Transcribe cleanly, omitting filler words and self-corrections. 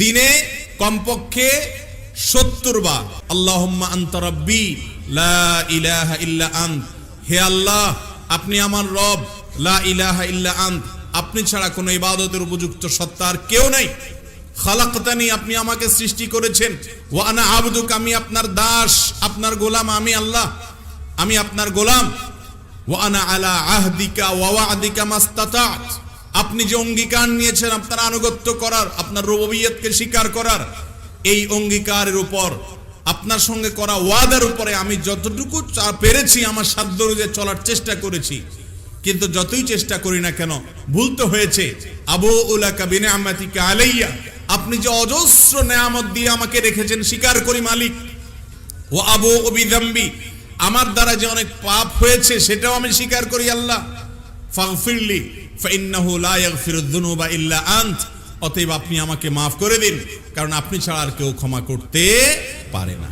দিনে কমপক্ষে 70 বার আল্লাহুম্মা আনতা রাব্বি লা ইলাহা ইল্লা আন্ত, হে আল্লাহ আপনি আমার রব, লা ইলাহা ইল্লা আন্ত, আপনি ছাড়া কোনো ইবাদতের উপযুক্ত সত্তা আর কেউ নাই। খালাকতানি, আপনি আমাকে সৃষ্টি করেছেন। ওয়া আনা আবদুক, আমি আপনার দাস, আপনার গোলাম, আমি আল্লাহ, আমি আপনার গোলাম। ওয়া আনা আলা আহদিকা ওয়া ওয়া'দিকা মাস্তাতা'ত, আপনি যে অঙ্গীকার নিয়েছেন আপনার আনুগত্য করার, আপনার রুবুবিয়্যতকে স্বীকার করার, এই অঙ্গীকারের উপর, আপনার সঙ্গে করা ওয়াদার উপরে আমি যতটুকু পেরেছি আমার সাধ্য অনুযায়ী চলার চেষ্টা করেছি। কিন্তু যতই চেষ্টা করি না কেন ভুল তো হয়েছে। আবুউ লাকা বিনি'মাতিকা আলাইয়া, আপনি যে অজস্র নেয়ামত দিয়ে আমাকে রেখেছেন স্বীকার করি মালিক। ওয়া আবুউ বিযামবি, আমার দ্বারা যে অনেক পাপ হয়েছে সেটাও আমি স্বীকার করি আল্লাহ। ফাগফিরলি ফাইন্নাহু লা ইয়াগফিরুয যুনুবা ইল্লা আন্ত, অতএব আপনি আমাকে মাফ করে দিন, কারণ আপনি ছাড়া আর কেউ ক্ষমা করতে পারে না।